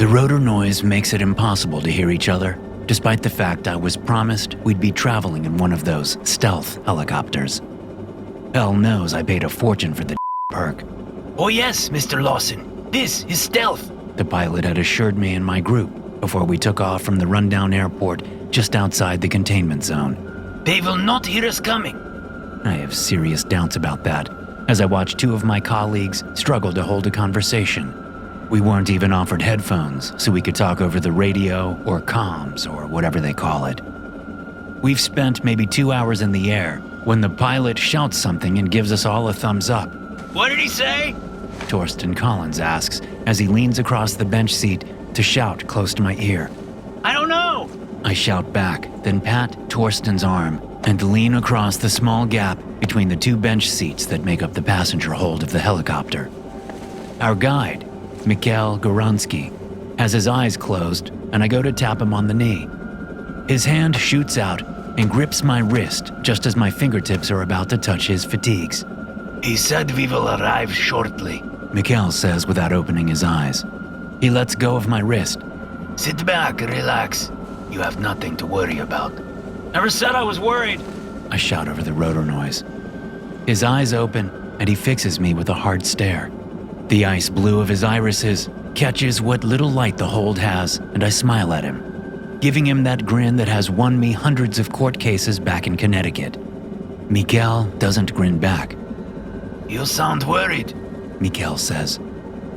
The rotor noise makes it impossible to hear each other, despite the fact I was promised we'd be traveling in one of those stealth helicopters. Hell knows I paid a fortune for the perk. Oh yes, Mr. Lawson. This is stealth, the pilot had assured me and my group before we took off from the rundown airport just outside the containment zone. They will not hear us coming. I have serious doubts about that, as I watched two of my colleagues struggle to hold a conversation. We weren't even offered headphones, so we could talk over the radio or comms or whatever they call it. We've spent maybe 2 hours in the air when the pilot shouts something and gives us all a thumbs up. What did he say? Torsten Collins asks as he leans across the bench seat to shout close to my ear. I don't know. I shout back, then pat Torsten's arm and lean across the small gap between the two bench seats that make up the passenger hold of the helicopter. Our guide, Mikhail Goransky, has his eyes closed, and I go to tap him on the knee. His hand shoots out and grips my wrist just as my fingertips are about to touch his fatigues. He said we will arrive shortly, Mikhail says without opening his eyes. He lets go of my wrist. Sit back, relax. You have nothing to worry about. Never said I was worried, I shout over the rotor noise. His eyes open, and he fixes me with a hard stare. The ice blue of his irises catches what little light the hold has, and I smile at him, giving him that grin that has won me hundreds of court cases back in Connecticut. Mikhail doesn't grin back. You sound worried, Mikhail says.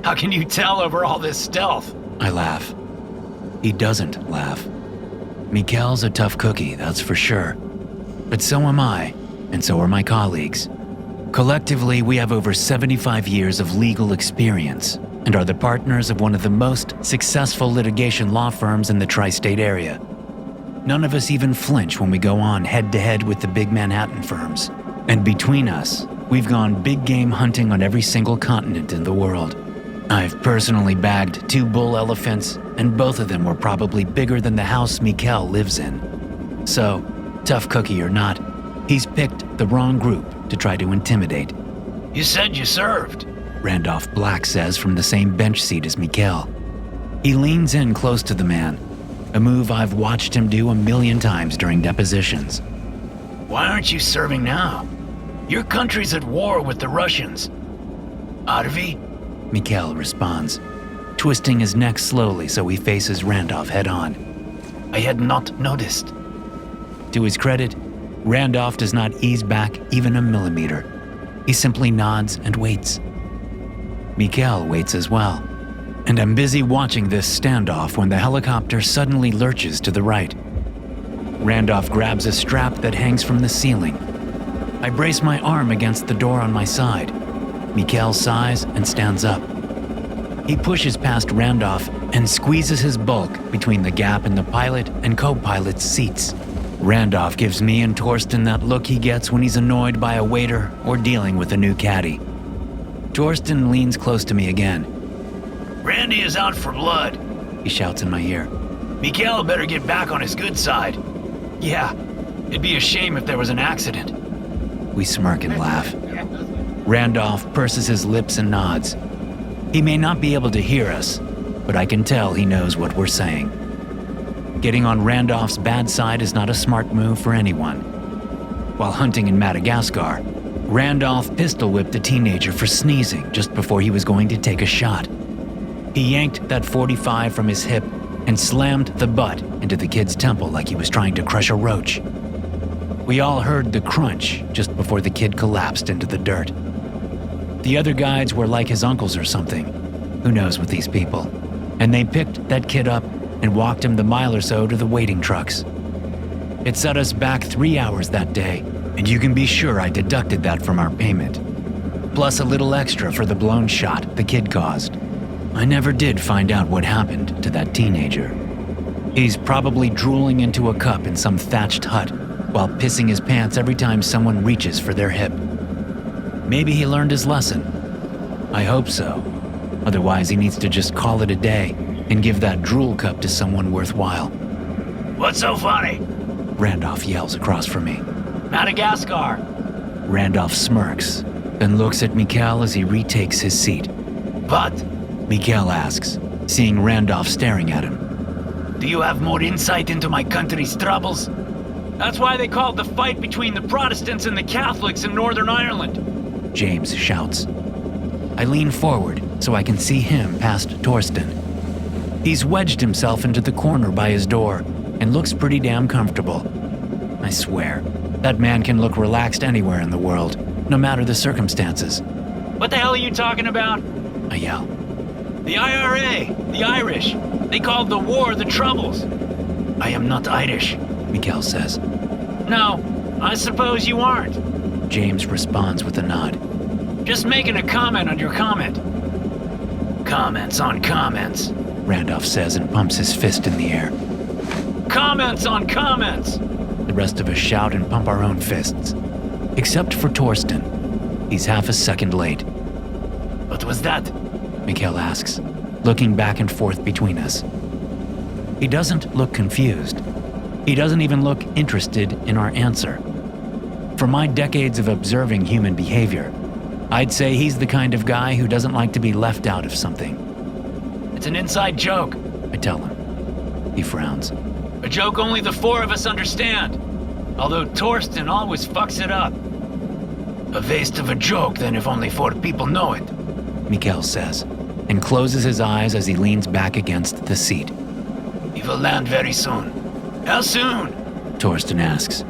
How can you tell over all this stealth? I laugh. He doesn't laugh. Mikhail's a tough cookie, that's for sure. But so am I, and so are my colleagues. Collectively, we have over 75 years of legal experience and are the partners of one of the most successful litigation law firms in the tri-state area. None of us even flinch when we go on head-to-head with the big Manhattan firms. And between us, we've gone big game hunting on every single continent in the world. I've personally bagged 2 bull elephants, and both of them were probably bigger than the house Mikhail lives in. So, tough cookie or not, he's picked the wrong group to try to intimidate. You said you served, Randolph Black says from the same bench seat as Mikhail. He leans in close to the man, a move I've watched him do 1,000,000 times during depositions. Why aren't you serving now? Your country's at war with the Russians. Are we? Mikhail responds, twisting his neck slowly so he faces Randolph head-on. I had not noticed. To his credit, Randolph does not ease back even a millimeter. He simply nods and waits. Mikhail waits as well, and I'm busy watching this standoff when the helicopter suddenly lurches to the right. Randolph grabs a strap that hangs from the ceiling. I brace my arm against the door on my side. Mikhail sighs and stands up. He pushes past Randolph and squeezes his bulk between the gap in the pilot and co-pilot's seats. Randolph gives me and Torsten that look he gets when he's annoyed by a waiter or dealing with a new caddy. Torsten leans close to me again. Randy is out for blood, he shouts in my ear. Mikhail better get back on his good side. Yeah, it'd be a shame if there was an accident. We smirk and laugh. Randolph purses his lips and nods. He may not be able to hear us, but I can tell he knows what we're saying. Getting on Randolph's bad side is not a smart move for anyone. While hunting in Madagascar, Randolph pistol-whipped a teenager for sneezing just before he was going to take a shot. He yanked that .45 from his hip and slammed the butt into the kid's temple like he was trying to crush a roach. We all heard the crunch just before the kid collapsed into the dirt. The other guides were like his uncles or something. Who knows with these people? And they picked that kid up and walked him the mile or so to the waiting trucks. It set us back 3 hours that day, and you can be sure I deducted that from our payment. Plus a little extra for the blown shot the kid caused. I never did find out what happened to that teenager. He's probably drooling into a cup in some thatched hut while pissing his pants every time someone reaches for their hip. Maybe he learned his lesson. I hope so. Otherwise, he needs to just call it a day and give that drool cup to someone worthwhile. What's so funny? Randolph yells across from me. Madagascar. Randolph smirks, then looks at Mikhail as he retakes his seat. But? Mikhail asks, seeing Randolph staring at him. Do you have more insight into my country's troubles? That's why they called the fight between the Protestants and the Catholics in Northern Ireland, James shouts. I lean forward so I can see him past Torsten. He's wedged himself into the corner by his door and looks pretty damn comfortable. I swear, that man can look relaxed anywhere in the world, no matter the circumstances. What the hell are you talking about? I yell. The IRA, the Irish. They called the war the Troubles. I am not Irish, Mikhail says. No, I suppose you aren't. James responds with a nod. Just making a comment on your comment. Comments on comments. Randolph says and pumps his fist in the air. Comments on comments. The rest of us shout and pump our own fists. Except for Torsten. He's half a second late. What was that? Mikhail asks, looking back and forth between us. He doesn't look confused. He doesn't even look interested in our answer. For my decades of observing human behavior, I'd say he's the kind of guy who doesn't like to be left out of something. It's an inside joke, I tell him. He frowns. A joke only the four of us understand. Although Torsten always fucks it up. A waste of a joke then if only 4 people know it, Mikhail says, and closes his eyes as he leans back against the seat. We will land very soon. How soon? Torsten asks.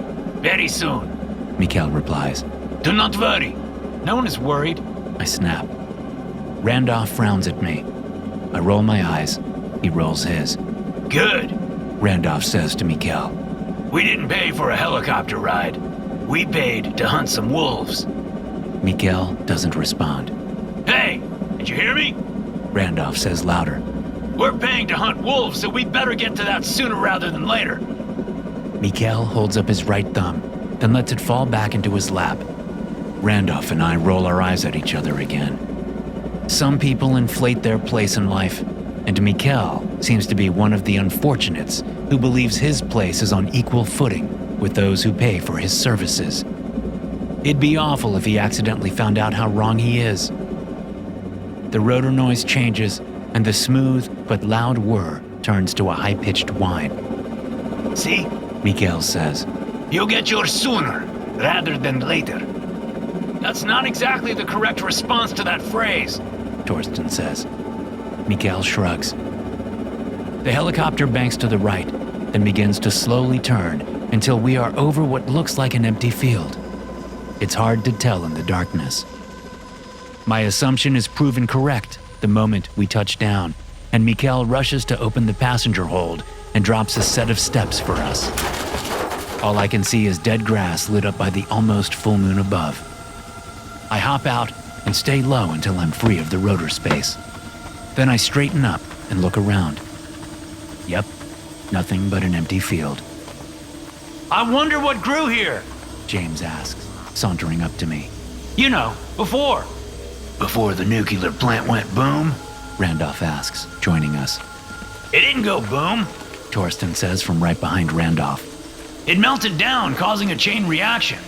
Very soon, Mikhail replies. Do not worry. No one is worried. I snap. Randolph frowns at me. I roll my eyes. He rolls his. Good, Randolph says to Mikhail. We didn't pay for a helicopter ride. We paid to hunt some wolves. Mikhail doesn't respond. Hey, did you hear me? Randolph says louder. We're paying to hunt wolves, so we'd better get to that sooner rather than later. Mikhail holds up his right thumb, then lets it fall back into his lap. Randolph and I roll our eyes at each other again. Some people inflate their place in life, and Mikhail seems to be one of the unfortunates who believes his place is on equal footing with those who pay for his services. It'd be awful if he accidentally found out how wrong he is. The rotor noise changes, and the smooth but loud whir turns to a high-pitched whine. See? Mikhail says. You'll get yours sooner, rather than later. That's not exactly the correct response to that phrase, Torsten says. Mikhail shrugs. The helicopter banks to the right, then begins to slowly turn until we are over what looks like an empty field. It's hard to tell in the darkness. My assumption is proven correct the moment we touch down, and Mikhail rushes to open the passenger hold and drops a set of steps for us. All I can see is dead grass lit up by the almost full moon above. I hop out and stay low until I'm free of the rotor space. Then I straighten up and look around. Yep, nothing but an empty field. I wonder what grew here, James asks, sauntering up to me. You know, before. Before the nuclear plant went boom? Randolph asks, joining us. It didn't go boom, Torsten says from right behind Randolph. It melted down, causing a chain reaction,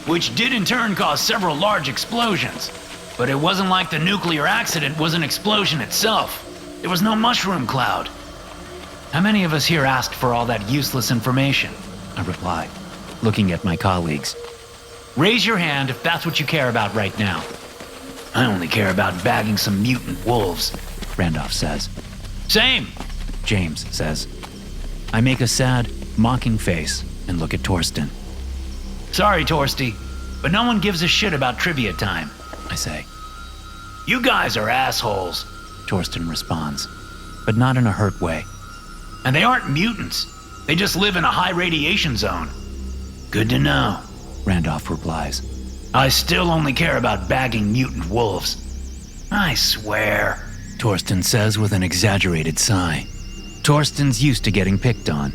which did in turn cause several large explosions. But it wasn't like the nuclear accident was an explosion itself. There was no mushroom cloud. How many of us here asked for all that useless information? I reply, looking at my colleagues. Raise your hand if that's what you care about right now. I only care about bagging some mutant wolves, Randolph says. Same, James says. I make a sad, mocking face and look at Torsten. Sorry, Torsty, but no one gives a shit about trivia time, I say. You guys are assholes, Torsten responds, but not in a hurt way. And they aren't mutants. They just live in a high radiation zone. Good to know, Randolph replies. I still only care about bagging mutant wolves. I swear, Torsten says with an exaggerated sigh. Torsten's used to getting picked on.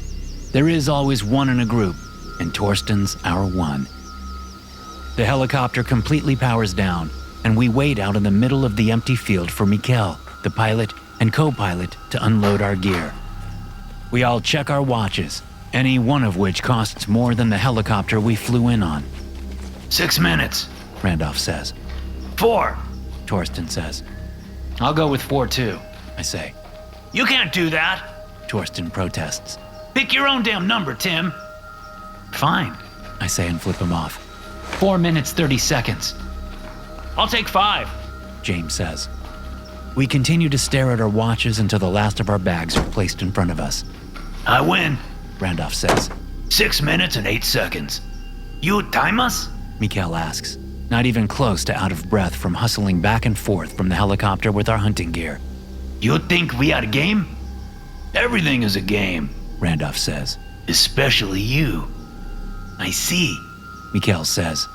There is always one in a group, and Torsten's our one. The helicopter completely powers down, and we wait out in the middle of the empty field for Mikhail, the pilot and co-pilot, to unload our gear. We all check our watches, any one of which costs more than the helicopter we flew in on. 6 minutes, Randolph says. 4, Torsten says. I'll go with 4 too. I say. You can't do that. Torsten protests. Pick your own damn number, Tim. Fine, I say and flip him off. 4 minutes, 30 seconds. I'll take 5. James says. We continue to stare at our watches until the last of our bags are placed in front of us. I win. Randolph says. 6 minutes and 8 seconds. You time us? Mikhail asks, not even close to out of breath from hustling back and forth from the helicopter with our hunting gear. You think we are a game? Everything is a game, Randolph says. especially you. I see, Mikhail says,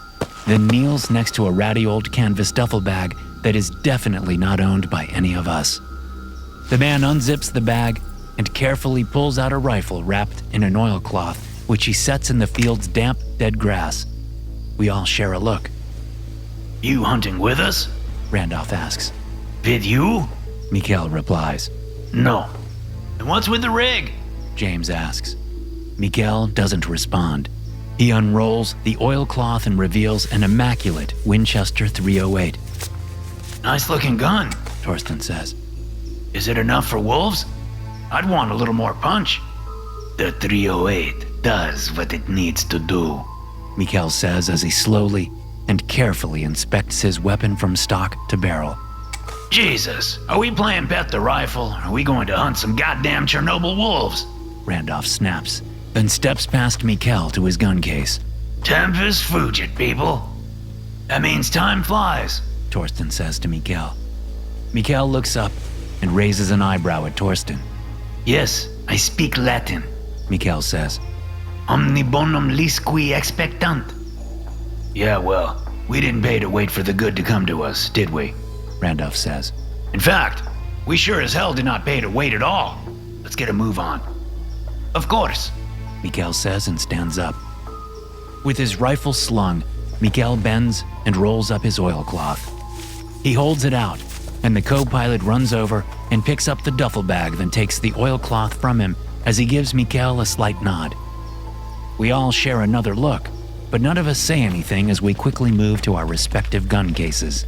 then kneels next to a ratty old canvas duffel bag that is definitely not owned by any of us. The man unzips the bag and carefully pulls out a rifle wrapped in an oilcloth, which he sets in the field's damp, dead grass. We all share a look. You hunting with us? Randolph asks. With you? Mikhail replies. No. And what's with the rig? James asks. Mikhail doesn't respond. He unrolls the oilcloth and reveals an immaculate Winchester 308. Nice looking gun, Torsten says. Is it enough for wolves? I'd want a little more punch. The 308 does what it needs to do, Mikhail says as he slowly and carefully inspects his weapon from stock to barrel. Jesus, are we playing bet the rifle, or are we going to hunt some goddamn Chernobyl wolves? Randolph snaps, then steps past Mikhail to his gun case. Tempus fugit, people. That means time flies. Torsten says to Mikhail. Mikhail looks up and raises an eyebrow at Torsten. Yes, I speak Latin, Mikhail says. Omni bonum lisqui expectant. Yeah, well, we didn't pay to wait for the good to come to us, did we? Randolph says. In fact, we sure as hell did not pay to wait at all. Let's get a move on. Of course, Mikhail says and stands up. With his rifle slung, Mikhail bends and rolls up his oilcloth. He holds it out, and the co-pilot runs over and picks up the duffel bag, then takes the oilcloth from him as he gives Mikhail a slight nod. We all share another look, but none of us say anything as we quickly move to our respective gun cases.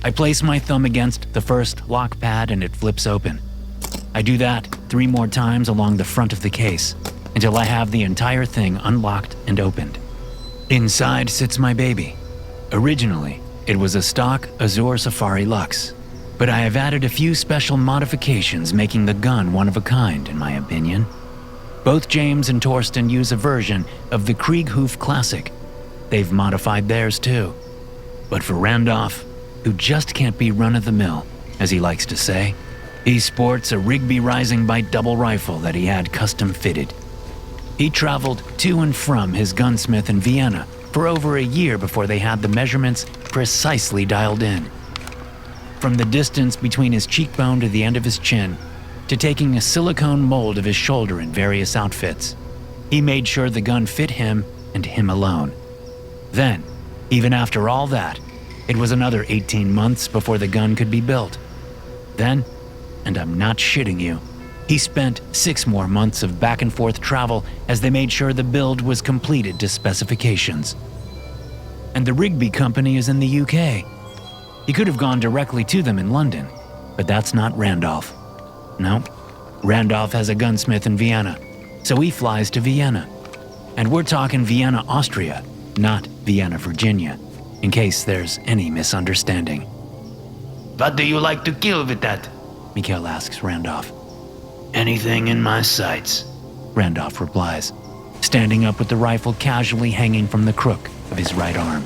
I place my thumb against the first lock pad and it flips open. I do that 3 more times along the front of the case until I have the entire thing unlocked and opened. Inside sits my baby. Originally, it was a stock Azure Safari Lux, but I have added a few special modifications making the gun one of a kind, in my opinion. Both James and Torsten use a version of the Krieghof Classic. They've modified theirs too. But for Randolph, who just can't be run-of-the-mill, as he likes to say, he sports a Rigby Rising Bite double rifle that he had custom fitted. He traveled to and from his gunsmith in Vienna for over a year before they had the measurements precisely dialed in. From the distance between his cheekbone to the end of his chin, to taking a silicone mold of his shoulder in various outfits, he made sure the gun fit him and him alone. Then, even after all that, it was another 18 months before the gun could be built. Then, and I'm not shitting you, he spent 6 more months of back and forth travel as they made sure the build was completed to specifications. And the Rigby company is in the UK. He could have gone directly to them in London, but that's not Randolph. No, Randolph has a gunsmith in Vienna, so he flies to Vienna. And we're talking Vienna, Austria, not Vienna, Virginia, in case there's any misunderstanding. What do you like to kill with that? Mikhail asks Randolph. Anything in my sights, Randolph replies, standing up with the rifle casually hanging from the crook of his right arm.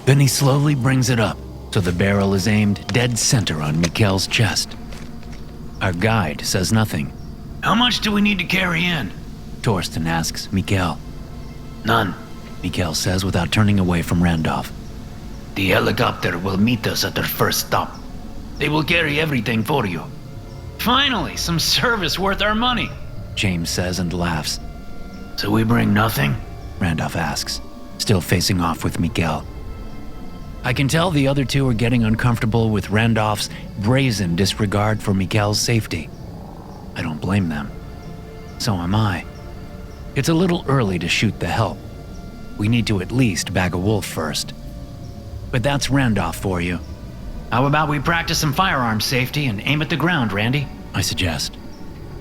Then he slowly brings it up so the barrel is aimed dead center on Mikhail's chest. Our guide says nothing. How much do we need to carry in? Torsten asks Mikhail. None. Mikhail says without turning away from Randolph. The helicopter will meet us at their first stop. They will carry everything for you. Finally, some service worth our money, James says and laughs. So we bring nothing? Randolph asks, still facing off with Mikhail. I can tell the other two are getting uncomfortable with Randolph's brazen disregard for Mikhail's safety. I don't blame them. So am I. It's a little early to shoot the help. We need to at least bag a wolf first. But that's Randolph for you. How about we practice some firearm safety and aim at the ground, Randy? I suggest.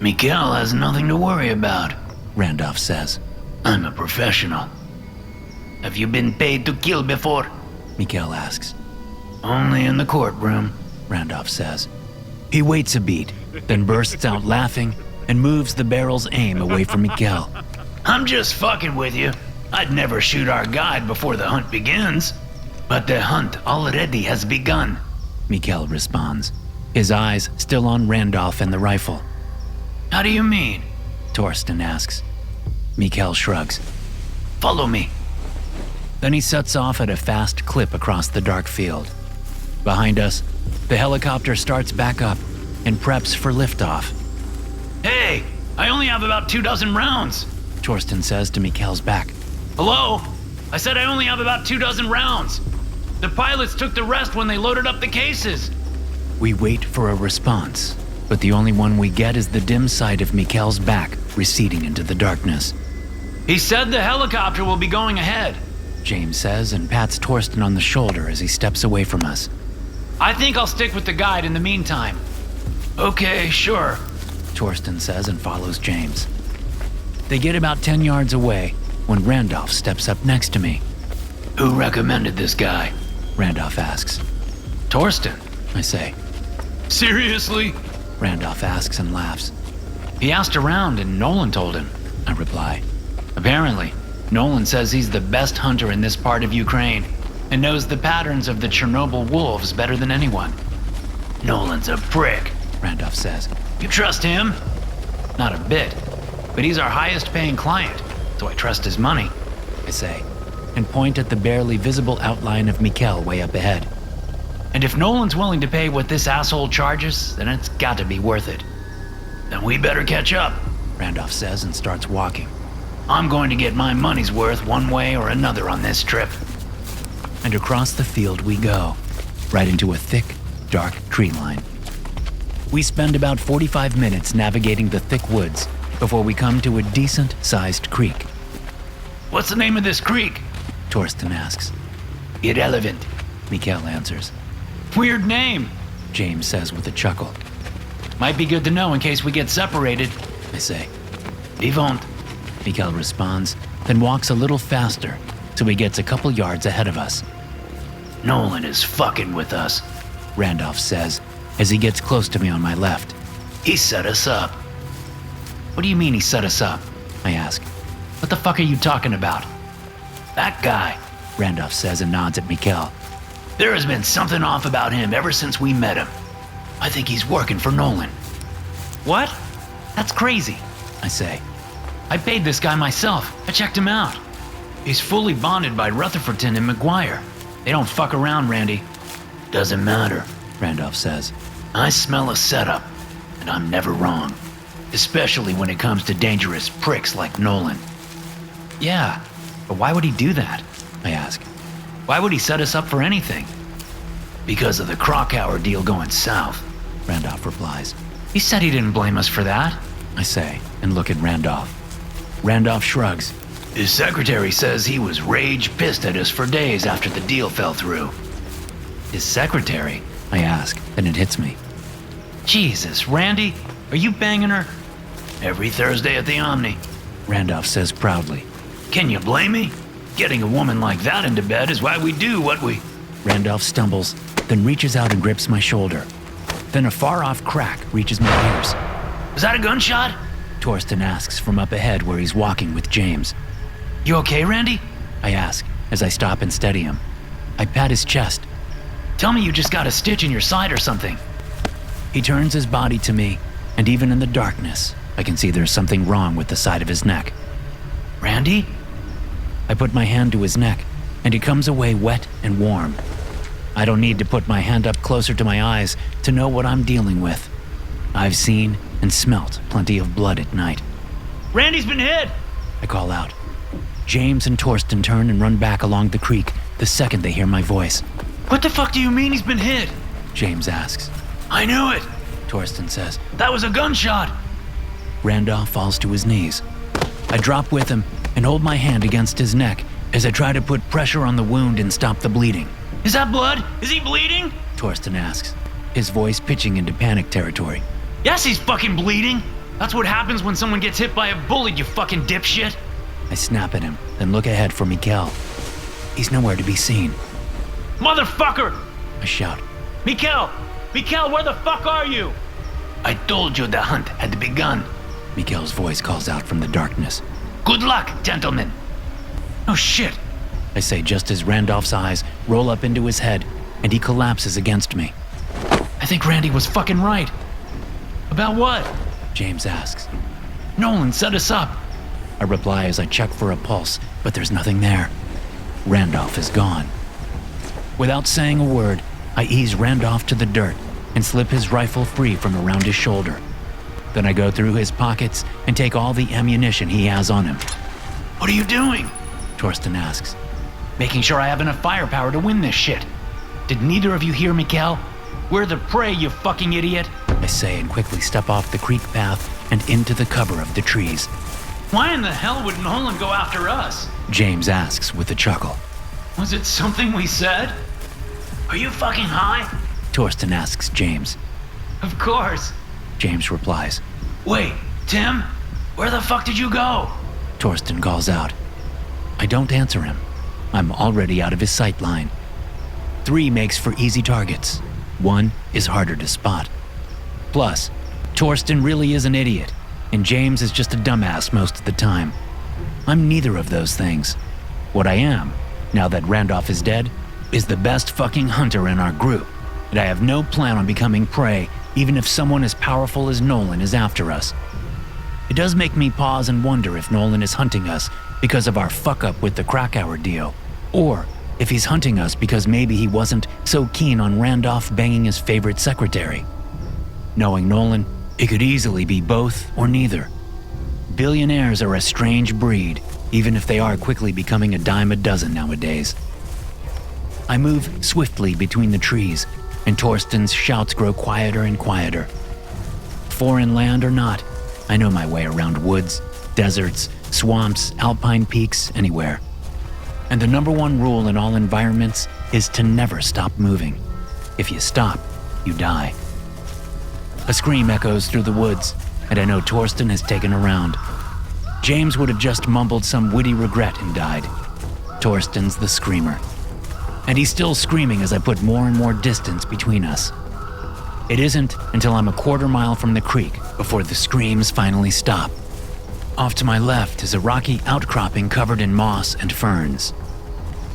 Mikhail has nothing to worry about. Randolph says. I'm a professional. Have you been paid to kill before? Mikhail asks. Only in the courtroom. Randolph says. He waits a beat, then bursts out laughing and moves the barrel's aim away from Mikhail. I'm just fucking with you. I'd never shoot our guide before the hunt begins. But the hunt already has begun. Mikhail responds, his eyes still on Randolph and the rifle. How do you mean? Torsten asks. Mikhail shrugs. Follow me. Then he sets off at a fast clip across the dark field. Behind us, the helicopter starts back up and preps for liftoff. Hey, I only have about 24 rounds. Torsten says to Mikhail's back. Hello? I said I only have about 24 rounds. The pilots took the rest when they loaded up the cases. We wait for a response, but the only one we get is the dim sight of Mikhail's back receding into the darkness. He said the helicopter will be going ahead. James says and pats Torsten on the shoulder as he steps away from us. I think I'll stick with the guide in the meantime. Okay, sure. Torsten says and follows James. They get about 10 yards away when Randolph steps up next to me. Who recommended this guy? Randolph asks. Torsten, I say. Seriously? Randolph asks and laughs. He asked around and Nolan told him. I reply. Apparently, Nolan says he's the best hunter in this part of Ukraine and knows the patterns of the Chernobyl wolves better than anyone. Nolan's a prick, Randolph says. You trust him? Not a bit, but he's our highest paying client, so I trust his money. I say, and point at the barely visible outline of Mikhail way up ahead. And if Nolan's willing to pay what this asshole charges, then it's got to be worth it. Then we better catch up, Randolph says and starts walking. I'm going to get my money's worth one way or another on this trip. And across the field we go, right into a thick, dark tree line. We spend about 45 minutes navigating the thick woods before we come to a decent-sized creek. What's the name of this creek? Torsten asks. Irrelevant, Mikhail answers. Weird name, James says with a chuckle. Might be good to know in case we get separated. I say. Vivant, Mikhail responds, then walks a little faster so he gets a couple yards ahead of us. Nolan is fucking with us, Randolph says as he gets close to me on my left. He set us up. What do you mean he set us up? I ask. What the fuck are you talking about? That guy, Randolph says and nods at Mikhail. There has been something off about him ever since we met him. I think he's working for Nolan. What? That's crazy, I say. I paid this guy myself. I checked him out. He's fully bonded by Rutherfordton and McGuire. They don't fuck around, Randy. Doesn't matter, Randolph says. I smell a setup, and I'm never wrong. Especially when it comes to dangerous pricks like Nolan. Yeah, but why would he do that? I ask. Why would he set us up for anything? Because of the Krakauer deal going south, Randolph replies. He said he didn't blame us for that, I say, and look at Randolph. Randolph shrugs. His secretary says he was rage pissed at us for days after the deal fell through. His secretary? I ask, and it hits me. Jesus, Randy, are you banging her? Every Thursday at the Omni, Randolph says proudly. Can you blame me? Getting a woman like that into bed is why we do what we... Randolph stumbles, then reaches out and grips my shoulder. Then a far-off crack reaches my ears. Was that a gunshot? Torsten asks from up ahead where he's walking with James. You okay, Randy? I ask as I stop and steady him. I pat his chest. Tell me you just got a stitch in your side or something. He turns his body to me, and even in the darkness, I can see there's something wrong with the side of his neck. Randy? I put my hand to his neck, and he comes away wet and warm. I don't need to put my hand up closer to my eyes to know what I'm dealing with. I've seen and smelt plenty of blood at night. Randy's been hit! I call out. James and Torsten turn and run back along the creek the second they hear my voice. What the fuck do you mean he's been hit? James asks. I knew it, Torsten says. That was a gunshot. Randolph falls to his knees. I drop with him and hold my hand against his neck as I try to put pressure on the wound and stop the bleeding. Is that blood? Is he bleeding? Torsten asks, his voice pitching into panic territory. Yes, he's fucking bleeding. That's what happens when someone gets hit by a bullet, you fucking dipshit. I snap at him, then look ahead for Mikkel. He's nowhere to be seen. Motherfucker! I shout. Mikkel! Mikkel, where the fuck are you? I told you the hunt had begun. Mikkel's voice calls out from the darkness. Good luck, gentlemen. Oh shit. I say just as Randolph's eyes roll up into his head and he collapses against me. I think Randy was fucking right. About what? James asks. Nolan set us up. I reply as I check for a pulse, but there's nothing there. Randolph is gone. Without saying a word, I ease Randolph to the dirt and slip his rifle free from around his shoulder. Then I go through his pockets and take all the ammunition he has on him. What are you doing? Torsten asks. Making sure I have enough firepower to win this shit. Did neither of you hear Mikkel? We're the prey, you fucking idiot. I say and quickly step off the creek path and into the cover of the trees. Why in the hell would Nolan go after us? James asks with a chuckle. Was it something we said? Are you fucking high? Torsten asks James. Of course. James replies. Wait, Tim? Where the fuck did you go? Torsten calls out. I don't answer him. I'm already out of his sight line. 3 makes for easy targets. 1 is harder to spot. Plus, Torsten really is an idiot, and James is just a dumbass most of the time. I'm neither of those things. What I am, now that Randolph is dead, is the best fucking hunter in our group, and I have no plan on becoming prey even if someone as powerful as Nolan is after us. It does make me pause and wonder if Nolan is hunting us because of our fuck-up with the Krakauer deal, or if he's hunting us because maybe he wasn't so keen on Randolph banging his favorite secretary. Knowing Nolan, it could easily be both or neither. Billionaires are a strange breed, even if they are quickly becoming a dime a dozen nowadays. I move swiftly between the trees, and Torsten's shouts grow quieter and quieter. Foreign land or not, I know my way around woods, deserts, swamps, alpine peaks, anywhere. And the number one rule in all environments is to never stop moving. If you stop, you die. A scream echoes through the woods, and I know Torsten has taken a round. James would have just mumbled some witty regret and died. Torsten's the screamer. And he's still screaming as I put more and more distance between us. It isn't until I'm a quarter mile from the creek before the screams finally stop. Off to my left is a rocky outcropping covered in moss and ferns.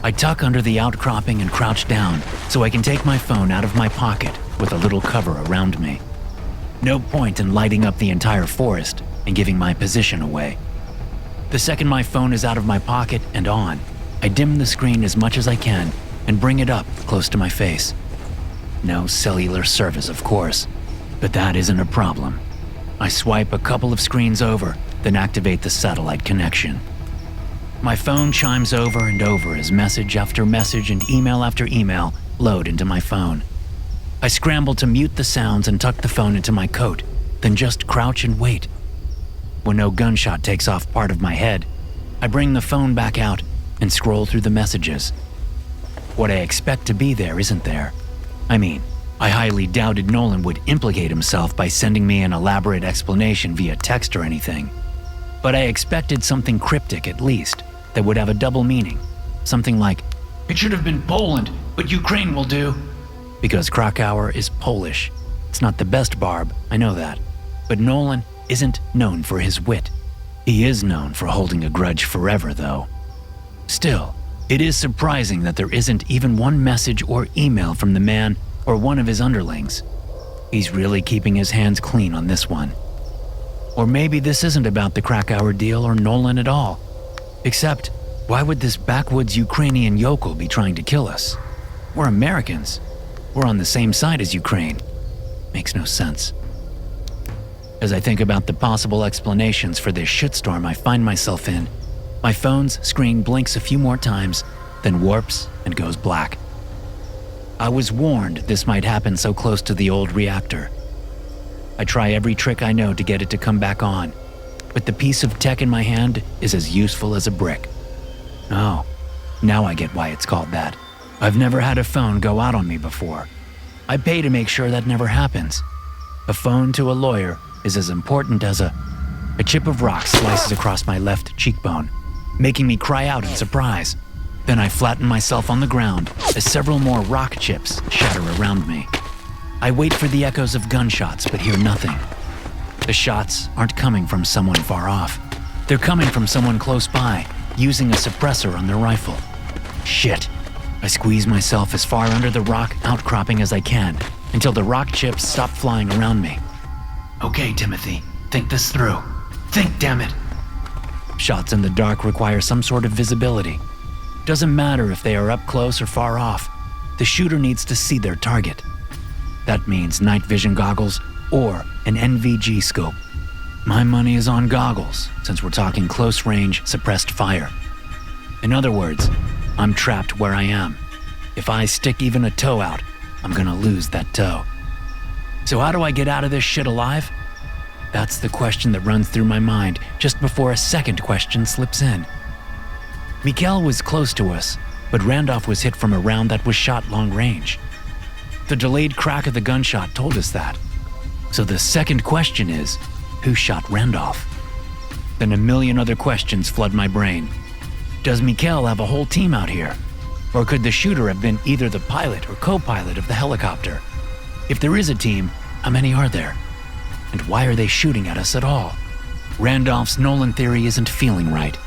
I tuck under the outcropping and crouch down so I can take my phone out of my pocket with a little cover around me. No point in lighting up the entire forest and giving my position away. The second my phone is out of my pocket and on, I dim the screen as much as I can and bring it up close to my face. No cellular service, of course, but that isn't a problem. I swipe a couple of screens over, then activate the satellite connection. My phone chimes over and over as message after message and email after email load into my phone. I scramble to mute the sounds and tuck the phone into my coat, then just crouch and wait. When no gunshot takes off part of my head, I bring the phone back out and scroll through the messages. What I expect to be there isn't there. I mean, I highly doubted Nolan would implicate himself by sending me an elaborate explanation via text or anything. But I expected something cryptic at least, that would have a double meaning. Something like, It should have been Poland, but Ukraine will do. Because Krakauer is Polish. It's not the best barb, I know that. But Nolan isn't known for his wit. He is known for holding a grudge forever, though. Still, it is surprising that there isn't even one message or email from the man or one of his underlings. He's really keeping his hands clean on this one. Or maybe this isn't about the Krakauer deal or Nolan at all. Except, why would this backwoods Ukrainian yokel be trying to kill us? We're Americans. We're on the same side as Ukraine. Makes no sense. As I think about the possible explanations for this shitstorm I find myself in, my phone's screen blinks a few more times, then warps and goes black. I was warned this might happen so close to the old reactor. I try every trick I know to get it to come back on, but the piece of tech in my hand is as useful as a brick. Oh, now I get why it's called that. I've never had a phone go out on me before. I pay to make sure that never happens. A phone to a lawyer is as important as a chip of rock slices across my left cheekbone, making me cry out in surprise. Then I flatten myself on the ground as several more rock chips shatter around me. I wait for the echoes of gunshots but hear nothing. The shots aren't coming from someone far off. They're coming from someone close by, using a suppressor on their rifle. Shit. I squeeze myself as far under the rock outcropping as I can until the rock chips stop flying around me. Okay, Timothy, think this through. Think, damn it. Shots in the dark require some sort of visibility. Doesn't matter if they are up close or far off. The shooter needs to see their target. That means night vision goggles or an NVG scope. My money is on goggles, since we're talking close-range, suppressed fire. In other words, I'm trapped where I am. If I stick even a toe out, I'm gonna lose that toe. So how do I get out of this shit alive? That's the question that runs through my mind just before a second question slips in. Mikhail was close to us, but Randolph was hit from a round that was shot long range. The delayed crack of the gunshot told us that. So the second question is, who shot Randolph? Then a million other questions flood my brain. Does Mikhail have a whole team out here? Or could the shooter have been either the pilot or co-pilot of the helicopter? If there is a team, how many are there? And why are they shooting at us at all? Randolph's Nolan theory isn't feeling right.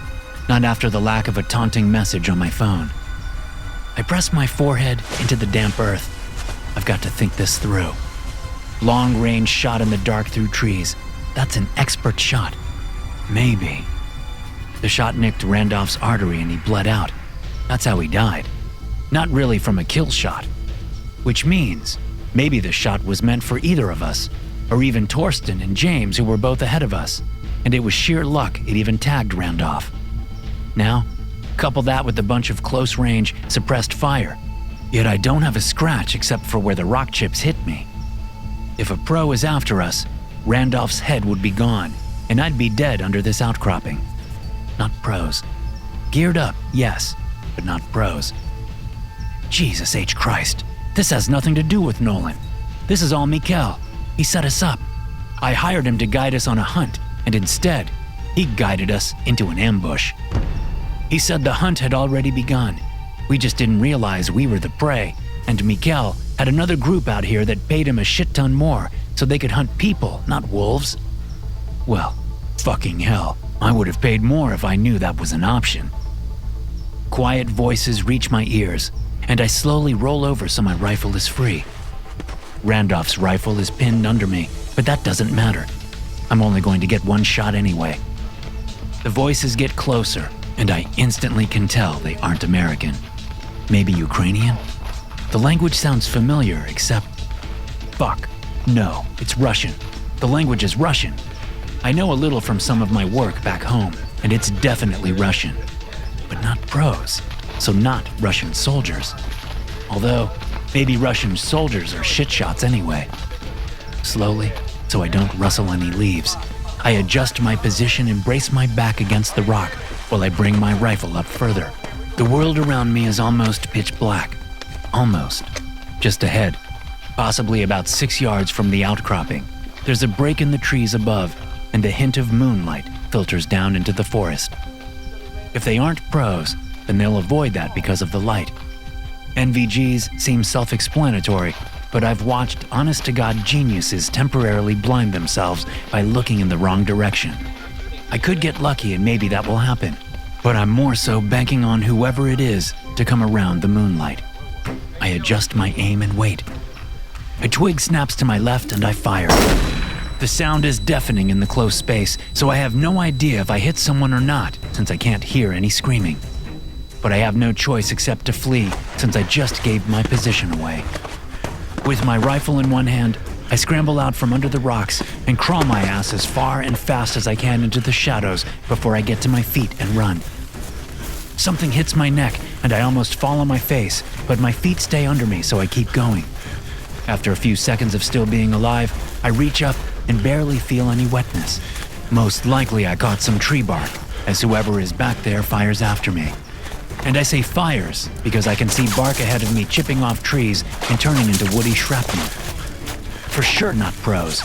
Not after the lack of a taunting message on my phone. I press my forehead into the damp earth. I've got to think this through. Long-range shot in the dark through trees. That's an expert shot. Maybe. The shot nicked Randolph's artery and he bled out. That's how he died. Not really from a kill shot. Which means maybe the shot was meant for either of us, or even Torsten and James, who were both ahead of us, and it was sheer luck it even tagged Randolph. Now, couple that with a bunch of close-range, suppressed fire, yet I don't have a scratch except for where the rock chips hit me. If a pro is after us, Randolph's head would be gone, and I'd be dead under this outcropping. Not pros. Geared up, yes, but not pros. Jesus H. Christ, this has nothing to do with Nolan. This is all Mikhail. He set us up. I hired him to guide us on a hunt, and instead, he guided us into an ambush. He said the hunt had already begun. We just didn't realize we were the prey, and Mikhail had another group out here that paid him a shit ton more so they could hunt people, not wolves. Well, fucking hell, I would have paid more if I knew that was an option. Quiet voices reach my ears, and I slowly roll over so my rifle is free. Randolph's rifle is pinned under me, but that doesn't matter. I'm only going to get one shot anyway. The voices get closer, and I instantly can tell they aren't American. Maybe Ukrainian? The language sounds familiar, except... Fuck. No, it's Russian. The language is Russian. I know a little from some of my work back home, and it's definitely Russian. But not pros, so not Russian soldiers. Although, maybe Russian soldiers are shit shots anyway. Slowly, so I don't rustle any leaves, I adjust my position and brace my back against the rock while I bring my rifle up further. The world around me is almost pitch black. Almost. Just ahead, possibly about 6 yards from the outcropping, there's a break in the trees above, and the hint of moonlight filters down into the forest. If they aren't pros, then they'll avoid that because of the light. NVGs seem self-explanatory, but I've watched honest-to-God geniuses temporarily blind themselves by looking in the wrong direction. I could get lucky and maybe that will happen, but I'm more so banking on whoever it is to come around the moonlight. I adjust my aim and wait. A twig snaps to my left and I fire. The sound is deafening in the close space, so I have no idea if I hit someone or not, since I can't hear any screaming. But I have no choice except to flee, since I just gave my position away. With my rifle in one hand, I scramble out from under the rocks and crawl my ass as far and fast as I can into the shadows before I get to my feet and run. Something hits my neck and I almost fall on my face, but my feet stay under me, so I keep going. After a few seconds of still being alive, I reach up and barely feel any wetness. Most likely I caught some tree bark, as whoever is back there fires after me. And I say fires because I can see bark ahead of me chipping off trees and turning into woody shrapnel. For sure not pros.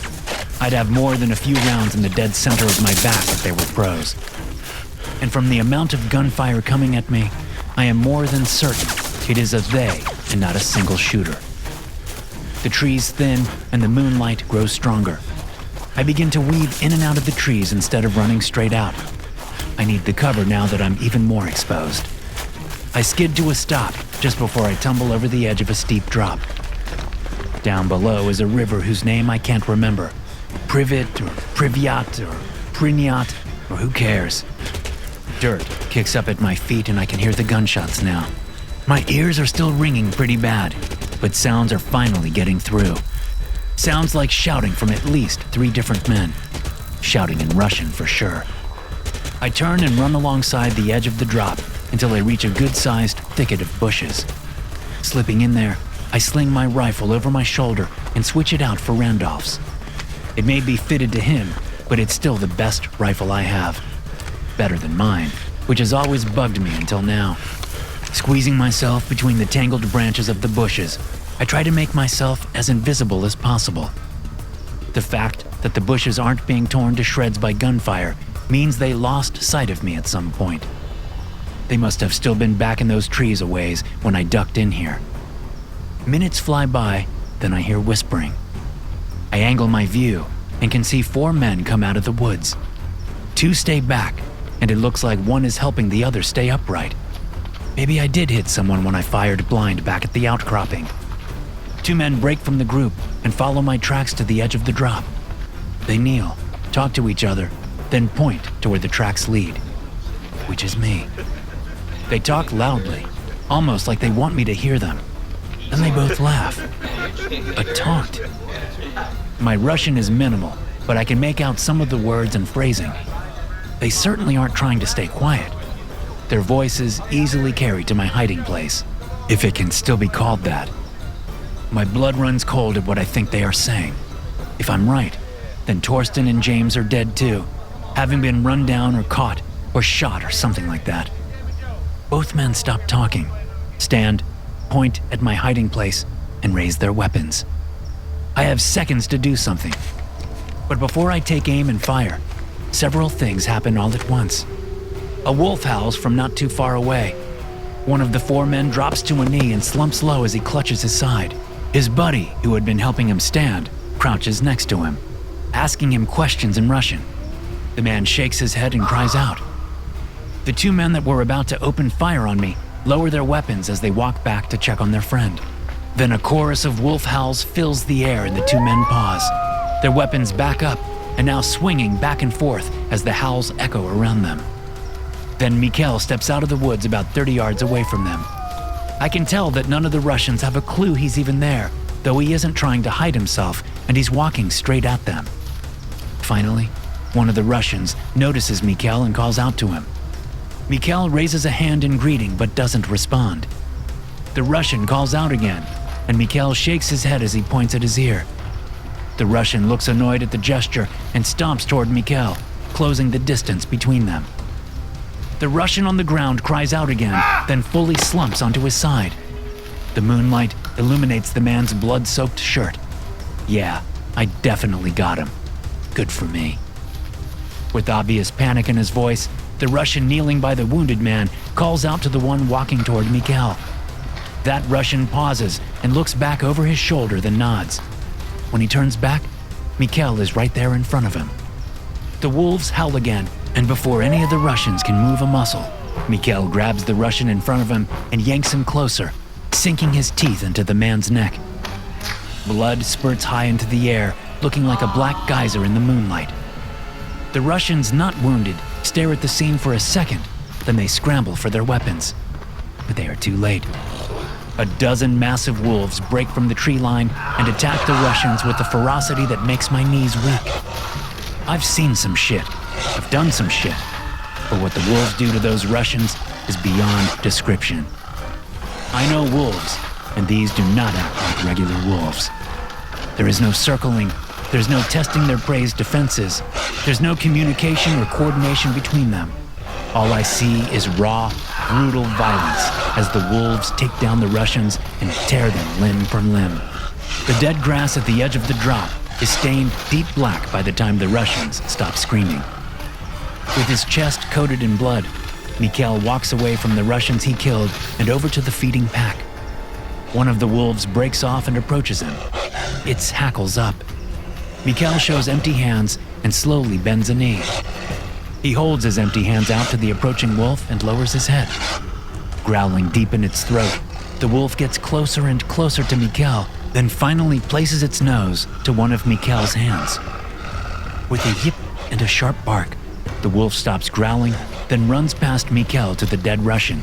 I'd have more than a few rounds in the dead center of my back if they were pros. And from the amount of gunfire coming at me, I am more than certain it is a they and not a single shooter. The trees thin and the moonlight grows stronger. I begin to weave in and out of the trees instead of running straight out. I need the cover now that I'm even more exposed. I skid to a stop just before I tumble over the edge of a steep drop. Down below is a river whose name I can't remember. Privet or Privyat or Prinyat or who cares. Dirt kicks up at my feet and I can hear the gunshots now. My ears are still ringing pretty bad, but sounds are finally getting through. Sounds like shouting from at least 3 different men. Shouting in Russian for sure. I turn and run alongside the edge of the drop until I reach a good-sized thicket of bushes. Slipping in there, I sling my rifle over my shoulder and switch it out for Randolph's. It may be fitted to him, but it's still the best rifle I have. Better than mine, which has always bugged me until now. Squeezing myself between the tangled branches of the bushes, I try to make myself as invisible as possible. The fact that the bushes aren't being torn to shreds by gunfire means they lost sight of me at some point. They must have still been back in those trees a ways when I ducked in here. Minutes fly by, then I hear whispering. I angle my view and can see 4 men come out of the woods. 2 stay back, and it looks like one is helping the other stay upright. Maybe I did hit someone when I fired blind back at the outcropping. 2 men break from the group and follow my tracks to the edge of the drop. They kneel, talk to each other, then point to where the tracks lead, which is me. They talk loudly, almost like they want me to hear them. Then they both laugh. A taunt. My Russian is minimal, but I can make out some of the words and phrasing. They certainly aren't trying to stay quiet. Their voices easily carry to my hiding place, if it can still be called that. My blood runs cold at what I think they are saying. If I'm right, then Torsten and James are dead too, having been run down or caught or shot or something like that. Both men stop talking, stand, point at my hiding place, and raise their weapons. I have seconds to do something. But before I take aim and fire, several things happen all at once. A wolf howls from not too far away. One of the 4 men drops to a knee and slumps low as he clutches his side. His buddy, who had been helping him stand, crouches next to him, asking him questions in Russian. The man shakes his head and cries out. The 2 men that were about to open fire on me lower their weapons as they walk back to check on their friend. Then a chorus of wolf howls fills the air and the 2 men pause, their weapons back up and now swinging back and forth as the howls echo around them. Then Mikhail steps out of the woods about 30 yards away from them. I can tell that none of the Russians have a clue he's even there, though he isn't trying to hide himself and he's walking straight at them. Finally, one of the Russians notices Mikhail and calls out to him. Mikhail raises a hand in greeting but doesn't respond. The Russian calls out again, and Mikhail shakes his head as he points at his ear. The Russian looks annoyed at the gesture and stomps toward Mikhail, closing the distance between them. The Russian on the ground cries out again, then fully slumps onto his side. The moonlight illuminates the man's blood-soaked shirt. Yeah, I definitely got him. Good for me. With obvious panic in his voice, the Russian kneeling by the wounded man calls out to the one walking toward Mikhail. That Russian pauses and looks back over his shoulder, then nods. When he turns back, Mikhail is right there in front of him. The wolves howl again, and before any of the Russians can move a muscle, Mikhail grabs the Russian in front of him and yanks him closer, sinking his teeth into the man's neck. Blood spurts high into the air, looking like a black geyser in the moonlight. The Russians, not wounded, stare at the scene for a second, then they scramble for their weapons. But they are too late. A dozen massive wolves break from the tree line and attack the Russians with a ferocity that makes my knees weak. I've seen some shit. I've done some shit. But what the wolves do to those Russians is beyond description. I know wolves, and these do not act like regular wolves. There is no circling, there's no testing their prey's defenses, there's no communication or coordination between them. All I see is raw, brutal violence as the wolves take down the Russians and tear them limb from limb. The dead grass at the edge of the drop is stained deep black by the time the Russians stop screaming. With his chest coated in blood, Mikhail walks away from the Russians he killed and over to the feeding pack. One of the wolves breaks off and approaches him. Its hackles up. Mikhail shows empty hands and slowly bends a knee. He holds his empty hands out to the approaching wolf and lowers his head. Growling deep in its throat, the wolf gets closer and closer to Mikhail, then finally places its nose to one of Mikhail's hands. With a yip and a sharp bark, the wolf stops growling, then runs past Mikhail to the dead Russian.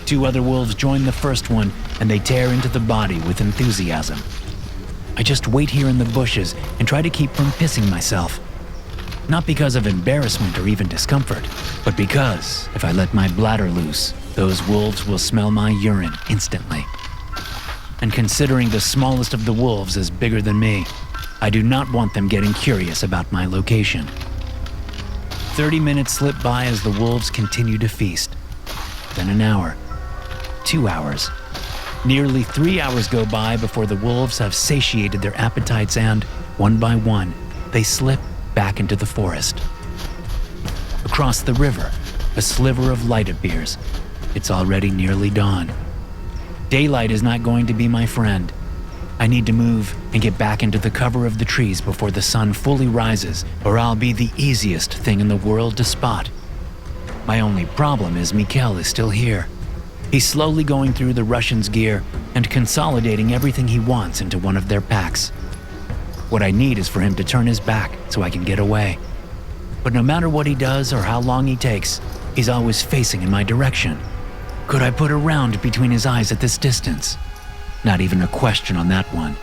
Two other wolves join the first one, and they tear into the body with enthusiasm. I just wait here in the bushes and try to keep from pissing myself. Not because of embarrassment or even discomfort, but because if I let my bladder loose, those wolves will smell my urine instantly. And considering the smallest of the wolves is bigger than me, I do not want them getting curious about my location. 30 minutes slip by as the wolves continue to feast. Then an hour. 2 hours. Nearly 3 hours go by before the wolves have satiated their appetites and, one by one, they slip back into the forest. Across the river, a sliver of light appears. It's already nearly dawn. Daylight is not going to be my friend. I need to move and get back into the cover of the trees before the sun fully rises, or I'll be the easiest thing in the world to spot. My only problem is Mikhail is still here. He's slowly going through the Russians' gear and consolidating everything he wants into one of their packs. What I need is for him to turn his back so I can get away. But no matter what he does or how long he takes, he's always facing in my direction. Could I put a round between his eyes at this distance? Not even a question on that one.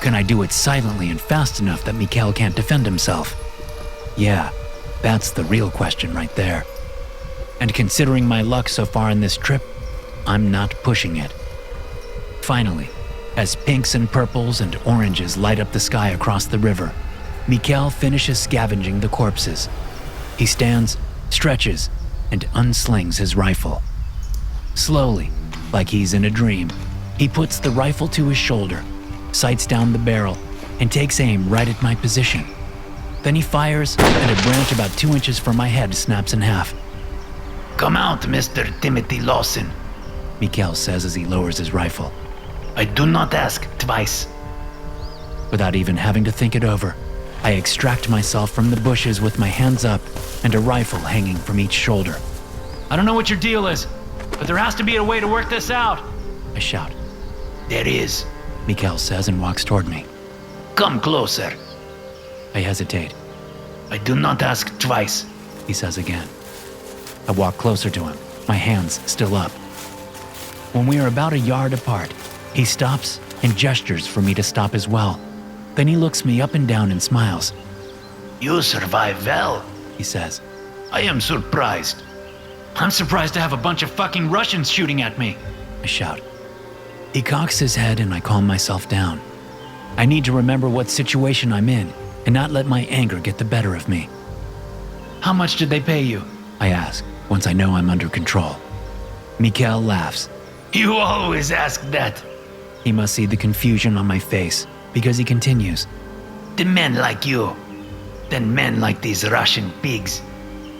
Can I do it silently and fast enough that Mikhail can't defend himself? Yeah, that's the real question right there. And considering my luck so far in this trip, I'm not pushing it. Finally, as pinks and purples and oranges light up the sky across the river, Mikhail finishes scavenging the corpses. He stands, stretches, and unslings his rifle. Slowly, like he's in a dream, he puts the rifle to his shoulder, sights down the barrel, and takes aim right at my position. Then he fires, and a branch about 2 inches from my head snaps in half. Come out, Mr. Timothy Lawson, Mikhail says as he lowers his rifle. I do not ask twice. Without even having to think it over, I extract myself from the bushes with my hands up and a rifle hanging from each shoulder. I don't know what your deal is, but there has to be a way to work this out, I shout. There is, Mikhail says and walks toward me. Come closer. I hesitate. I do not ask twice, he says again. I walk closer to him, my hands still up. When we are about a yard apart, he stops and gestures for me to stop as well. Then he looks me up and down and smiles. You survive well, he says. I am surprised. I'm surprised to have a bunch of fucking Russians shooting at me, I shout. He cocks his head and I calm myself down. I need to remember what situation I'm in and not let my anger get the better of me. How much did they pay you? I ask, once I know I'm under control. Mikhail laughs. You always ask that. He must see the confusion on my face because he continues. The men like you, then men like these Russian pigs.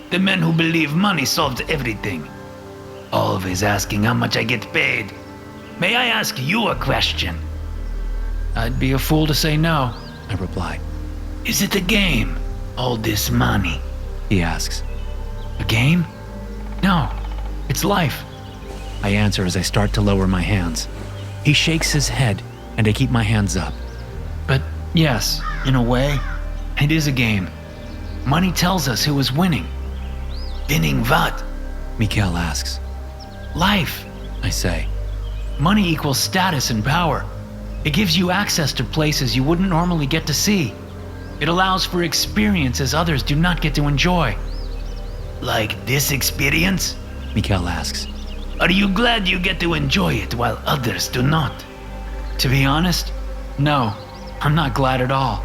The men who believe money solves everything. Always asking how much I get paid. May I ask you a question? I'd be a fool to say no, I reply. Is it a game, all this money? He asks. A game? No, it's life. I answer as I start to lower my hands. He shakes his head and I keep my hands up. But yes, in a way, it is a game. Money tells us who is winning. Winning what? Mikhail asks. Life, I say. Money equals status and power. It gives you access to places you wouldn't normally get to see. It allows for experiences others do not get to enjoy. Like this experience? Mikhail asks. Are you glad you get to enjoy it while others do not? To be honest, no, I'm not glad at all.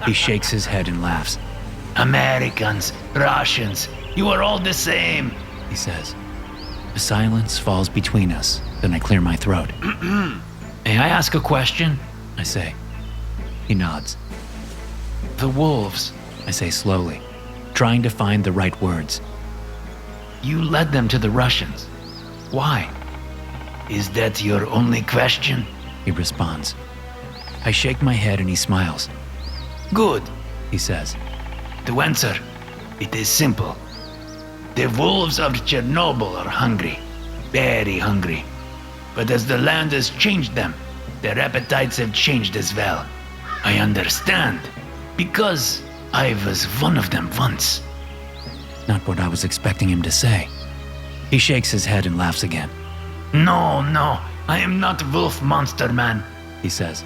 He shakes his head and laughs. Americans, Russians, you are all the same, he says. A silence falls between us, then I clear my throat. May I ask a question? I say. He nods. The wolves. I say slowly, trying to find the right words. You led them to the Russians. Why? Is that your only question? He responds. I shake my head and he smiles. Good, He says. To answer, it is simple. The wolves of Chernobyl are hungry, very hungry. But as the land has changed them, their appetites have changed as well. I understand, because I was one of them once. Not what I was expecting him to say. He shakes his head and laughs again. No, I am not wolf monster man, He says.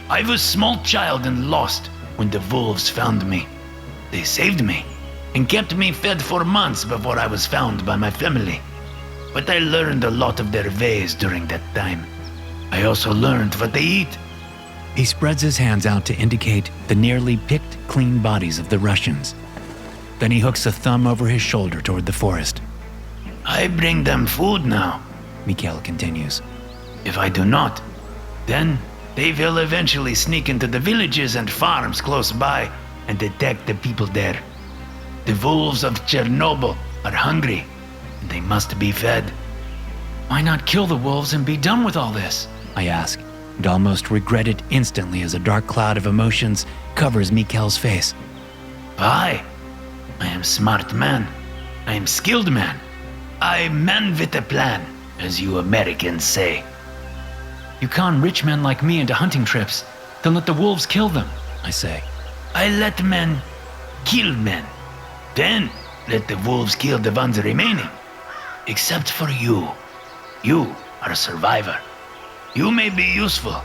I was small child and lost when the wolves found me. They saved me and kept me fed for months before I was found by my family. But I learned a lot of their ways during that time. I also learned what they eat. He spreads his hands out to indicate the nearly picked clean bodies of the Russians. Then he hooks a thumb over his shoulder toward the forest. I bring them food now. Mikhail continues. If I do not, then they will eventually sneak into the villages and farms close by and attack the people there. The wolves of Chernobyl are hungry, and they must be fed. Why not kill the wolves and be done with all this? I ask, and almost regret it instantly as a dark cloud of emotions covers Mikhail's face. Why? I am smart man. I am skilled man. I man with a plan, as you Americans say. You con rich men like me into hunting trips, then let the wolves kill them, I say. I let men kill men. Then let the wolves kill the ones remaining. Except for you. You are a survivor. You may be useful.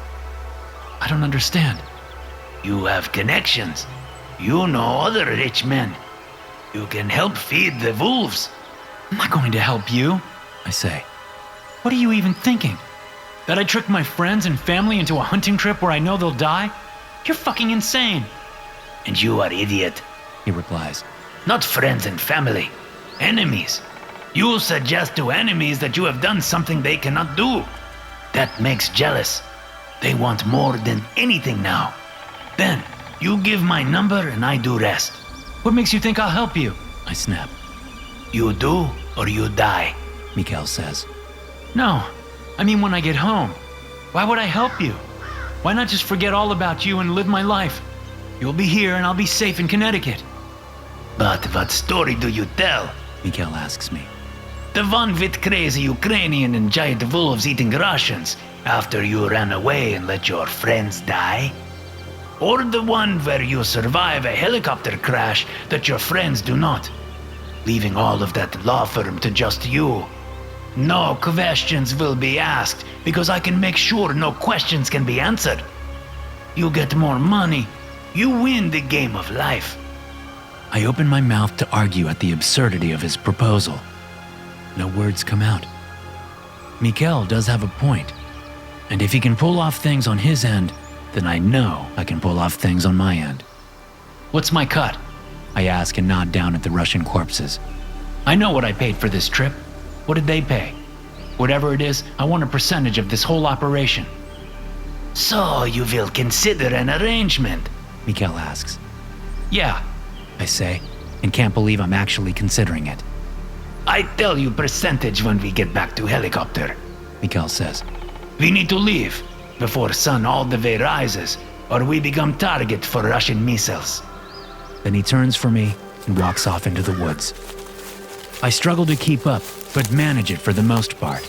I don't understand. You have connections. You know other rich men. You can help feed the wolves. I'm not going to help you, I say. What are you even thinking? That I tricked my friends and family into a hunting trip where I know they'll die? You're fucking insane. And you are idiot, he replies. Not friends and family. Enemies. You suggest to enemies that you have done something they cannot do. That makes jealous. They want more than anything now. Then, you give my number and I do rest. What makes you think I'll help you? I snap. You do or you die, Mikhail says. No, I mean when I get home. Why would I help you? Why not just forget all about you and live my life? You'll be here and I'll be safe in Connecticut. But what story do you tell? Mikhail asks me. The one with crazy Ukrainian and giant wolves eating Russians after you ran away and let your friends die? Or the one where you survive a helicopter crash that your friends do not, leaving all of that law firm to just you? No questions will be asked because I can make sure no questions can be answered. You get more money, you win the game of life. I open my mouth to argue at the absurdity of his proposal. No words come out. Mikhail does have a point, and if he can pull off things on his end, then I know I can pull off things on my end. What's my cut? I ask and nod down at the Russian corpses. I know what I paid for this trip. What did they pay? Whatever it is, I want a percentage of this whole operation. So you will consider an arrangement? Mikhail asks. Yeah, I say, and can't believe I'm actually considering it. I tell you percentage when we get back to helicopter, Mikhail says. We need to leave before sun all the way rises, or we become target for Russian missiles. Then he turns for me and walks off into the woods. I struggle to keep up, but manage it for the most part.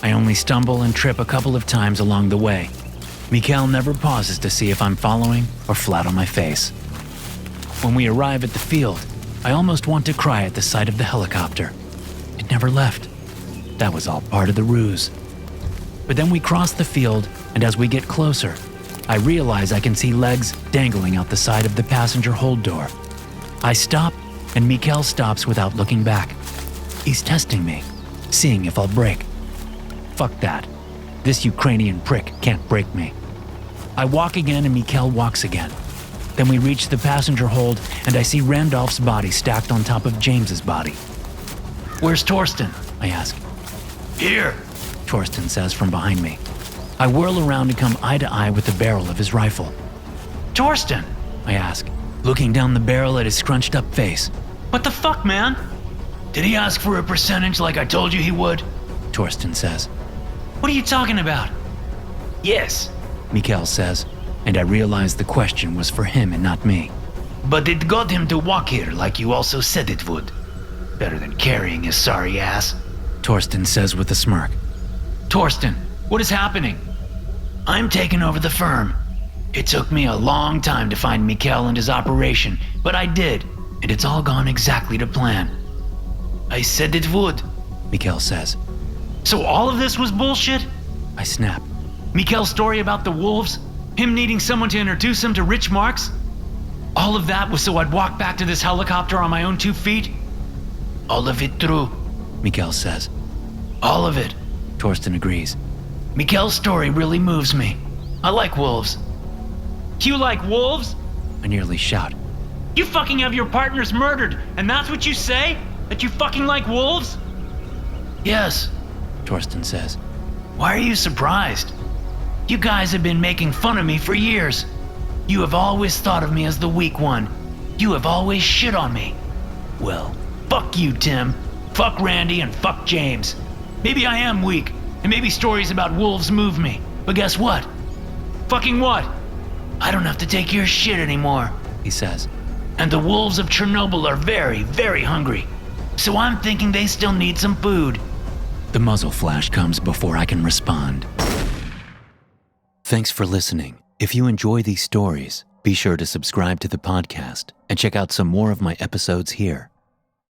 I only stumble and trip a couple of times along the way. Mikhail never pauses to see if I'm following or flat on my face. When we arrive at the field, I almost want to cry at the sight of the helicopter. It never left. That was all part of the ruse. But then we cross the field, and as we get closer, I realize I can see legs dangling out the side of the passenger hold door. I stop, and Mikhail stops without looking back. He's testing me, seeing if I'll break. Fuck that. This Ukrainian prick can't break me. I walk again and Mikhail walks again. Then we reach the passenger hold and I see Randolph's body stacked on top of James's body. Where's Torsten? I ask. Here, Torsten says from behind me. I whirl around and come eye to eye with the barrel of his rifle. Torsten, I ask, looking down the barrel at his scrunched up face. what the fuck, man? Did he ask for a percentage like I told you he would? Torsten says. What are you talking about? Yes, Mikhail says, and I realize the question was for him and not me. but it got him to walk here like you also said it would. Better than carrying his sorry ass. Torsten says with a smirk. Torsten, what is happening? I'm taking over the firm. It took me a long time to find Mikhail and his operation, but I did, and it's all gone exactly to plan. I said it would. Mikhail says. So all of this was bullshit? I snap. Mikhail's story about the wolves? Him needing someone to introduce him to Rich Marks? All of that was so I'd walk back to this helicopter on my own 2 feet? All of it true. Mikhail says. All of it. Torsten agrees. Mikhail's story really moves me. I like wolves. You like wolves? I nearly shout. You fucking have your partners murdered, and that's what you say? That you fucking like wolves? Yes, Torsten says. Why are you surprised? You guys have been making fun of me for years. You have always thought of me as the weak one. You have always shit on me. Well, fuck you, Tim. Fuck Randy and fuck James. Maybe I am weak, and maybe stories about wolves move me. But guess what? Fucking what? I don't have to take your shit anymore, he says. And the wolves of Chernobyl are very, very hungry. So I'm thinking they still need some food. The muzzle flash comes before I can respond. Thanks for listening. If you enjoy these stories, be sure to subscribe to the podcast and check out some more of my episodes here.